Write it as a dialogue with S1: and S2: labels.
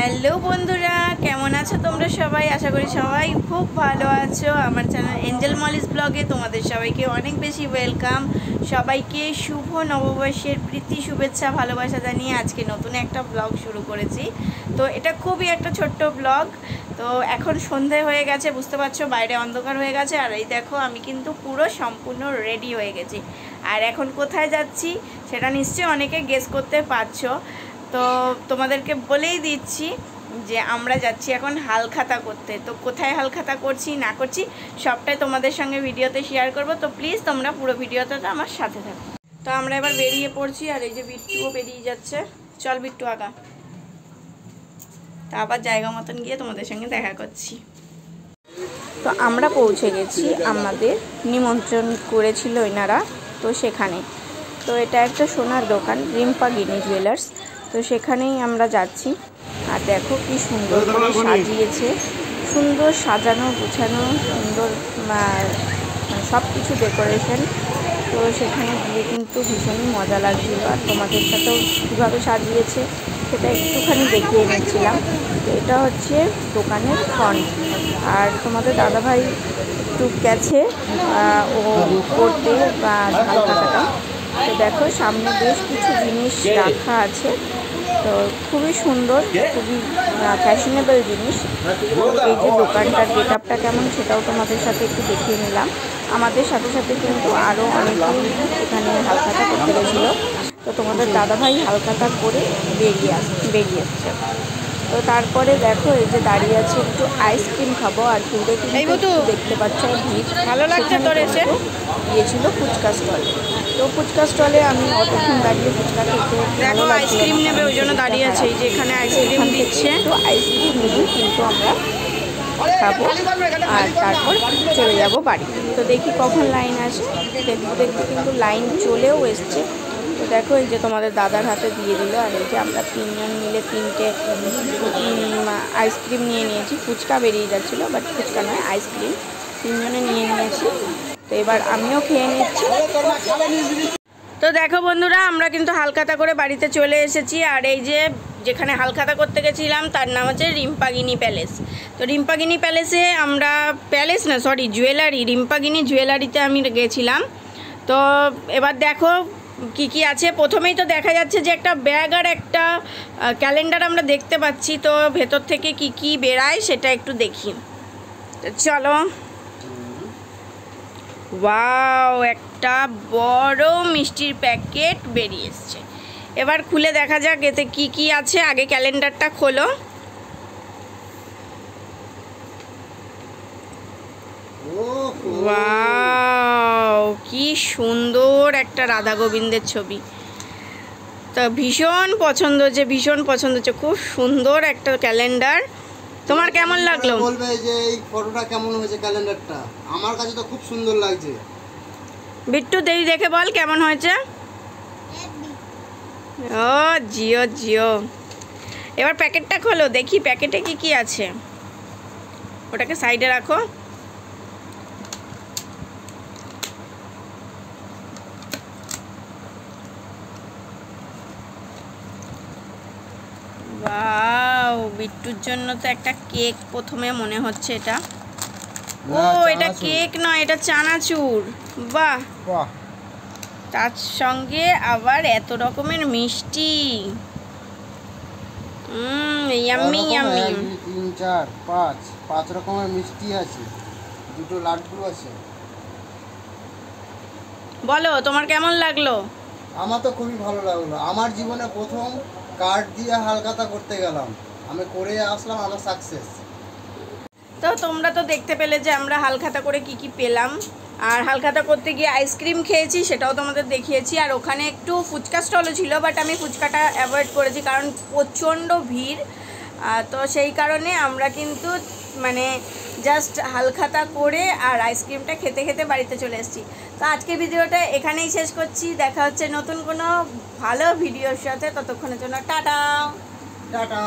S1: Hello বন্ধুরা, কেমন আছো তোমরা সবাই? আশা করি সবাই খুব ভালো আছো। আমার চ্যানেল এঞ্জেল মলিস ব্লগে তোমাদের সবাইকে অনেক বেশি ওয়েলকাম। সবাইকে শুভ নববর্ষের প্রীতি শুভেচ্ছা ভালোবাসা জানিয়ে আজকে নতুন একটা ব্লগ শুরু করেছি। তো এটা খুবই একটা ছোট্ট ব্লগ। তো এখন সন্ধে হয়ে গেছে, বুঝতে পারছো বাইরে অন্ধকার হয়ে গেছে। আর এই দেখো আমি কিন্তু পুরো সম্পূর্ণ রেডি হয়ে গেছি। আর এখন কোথায় যাচ্ছি সেটা নিশ্চয়ই অনেকে গেস করতে পারছো। তো তোমাদেরকে বলেই দিচ্ছি যে আমরা যাচ্ছি এখন হালখাতা করতে। তো কোথায় হালখাতা করছি না করছি সবটাই তোমাদের সঙ্গে ভিডিওতে শেয়ার করব। তো প্লিজ তোমরা পুরো ভিডিওতে তো আমার সাথে থাকো। তো আমরা এবার বেরিয়ে পড়ছি, আর এই যে বিট্টুও বেরিয়ে যাচ্ছে। চল বিট্টু আগা। তা আবার জায়গা মতন গিয়ে তোমাদের সঙ্গে দেখা করছি। তো আমরা পৌঁছে গেছি, আমাদের নিমন্ত্রণ করেছিল এনারা, তো সেখানে। তো এটা একটা সোনার দোকান, রিম্পাগিনি জুয়েলার্স। তো সেখানেই আমরা যাচ্ছি। আর দেখো কি সুন্দর করে সাজিয়েছে, সুন্দর সাজানো গুছানো, সুন্দর সব কিছু ডেকোরেশন। তো সেখানে গিয়ে কিন্তু ভীষণই মজা লাগছিল। আর তোমাদের সাথেও কীভাবে সাজিয়েছে সেটা একটুখানি দেখিয়ে নিচ্ছিলাম। তো এটা হচ্ছে দোকানের ফ্রন্ট। আর তোমাদের দাদাভাই একটু গেছে ও করতে বা হালখাতাটা। তো দেখো সামনে বেশ কিছু জিনিস রাখা আছে। তো খুবই সুন্দর, খুবই ফ্যাশনেবল জিনিস। এই যে দোকানটার গেট আপটা কেমন সেটাও তোমাদের সাথে একটু দেখিয়ে নিলাম। আমাদের সাথে সাথে কিন্তু আরও অনেকেই এখানে হালখাতা করতে গেছিলো। তো তোমাদের দাদাভাই হালখাতা করে বেরিয়ে এসছে। তো তারপরে দেখো এই যে দাঁড়িয়ে আছে, একটু আইসক্রিম খাবো। আর দূরে কিন্তু দেখতে পাচ্ছ ভিড়, ভালো লাগছে। তোর এসে গিয়েছিল ফুচকা স্টলে। তো ফুচকা স্টলে আমি অতক্ষণ দাঁড়িয়ে ফুচকা খেতে দেখো আইসক্রিম নেবে, ওই জন্য দাঁড়িয়ে আছে। এই যে এখানে আইসক্রিম দিচ্ছে, তো আইসক্রিম নিয়ে কিন্তু আমরা খাবো আর তারপর চলে যাব বাড়ি। তো দেখি কখন লাইন আসে। দেখতে দেখতে কিন্তু লাইন চলেও এসছে। তো দেখো এই যে তোমাদের দাদার হাতে দিয়ে দিল। আর এই যে আমরা তিনজন মিলে 3টে আইসক্রিম নিয়ে নিয়েছি। ফুচকা বেরিয়ে যাচ্ছিলো, বাট ফুচকা নয়, আইসক্রিম তিনজনে নিয়ে নিয়েছি। তো এবার আমিও খেয়ে নিচ্ছি। তো দেখো বন্ধুরা, আমরা কিন্তু হালখাতা করে বাড়িতে চলে এসেছি। আর এই যে যেখানে হালখাতা করতে গেছিলাম তার নাম হচ্ছে রিম্পাগিনি প্যালেস। তো রিম্পাগিনি প্যালেসে আমরা, প্যালেস না সরি জুয়েলারি, রিম্পাগিনি জুয়েলারিতে আমি গেছিলাম। তো এবার দেখো কি কি আছে। প্রথমেই তো দেখা যাচ্ছে যে একটা ব্যাগ আর একটা ক্যালেন্ডার আমরা দেখতে পাচ্ছি। তো ভেতর থেকে কি কি বেরায় সেটা একটু দেখি। তো চলো। ওয়াও, একটা বড় মিষ্টির প্যাকেট বেরিয়ে এসছে। এবার খুলে দেখা যাক এতে কি কি আছে। আগে ক্যালেন্ডারটা খোলো। ওয়াও, কি সুন্দর একটা রাধা গোবিন্দের ছবি। তো ভীষণ পছন্দ হচ্ছে, ভীষণ পছন্দ হচ্ছে। খুব সুন্দর একটা ক্যালেন্ডার। তোমার কেমন লাগলো?
S2: বলবে যে এই ফটোটা কেমন হয়েছে ক্যালেন্ডারটা? আমার কাছে তো খুব সুন্দর লাগছে।
S1: বিট্টু দেই দেখে বল কেমন হয়েছে। ও জিও জিও। এবার প্যাকেটটা খোলো, দেখি প্যাকেটে কি কি আছে। ওটাকে সাইডে রাখো। ওয়াও, বিট্টুর জন্য তো একটা কেক প্রথমে মনে হচ্ছে এটা। ও এটা কেক নয়, এটা চানাচুর। বাহ, তার সঙ্গে আবার এত রকমের মিষ্টি। Yummy yummy.
S2: 3 4 5 রকমের মিষ্টি আছে, 2টো লাড্ডু আছে।
S1: বলো তোমার কেমন লাগলো?
S2: আমার তো খুবই ভালো লাগলো। আমার জীবনে প্রথম কার্ড দিয়ে হালখাতা করতে গেলাম, আমি করে আসলাম, আমার সাকসেস।
S1: তো তোমরা তো দেখতে পেলে যে আমরা হালখাতা করে কি কি পেলাম। আর হালখাতা করতে গিয়ে আইসক্রিম খেয়েছি, সেটাও তোমাদের দেখিয়েছি। আর ওখানে একটু ফুচকা স্টলও ছিল, বাট আমি ফুচকাটা অ্যাভয়েড করেছি কারণ প্রচণ্ড ভিড়। তো সেই কারণে আমরা কিন্তু মানে জাস্ট হালখাতা করে আর আইসক্রিমটা খেতে খেতে বাড়িতে চলে এসেছি। তো আজকে ভিডিওটা এখানেই শেষ করছি। দেখা হচ্ছে নতুন কোনো ভালো ভিডিওর সাথে। ততক্ষণের জন্য টাটা টাটা।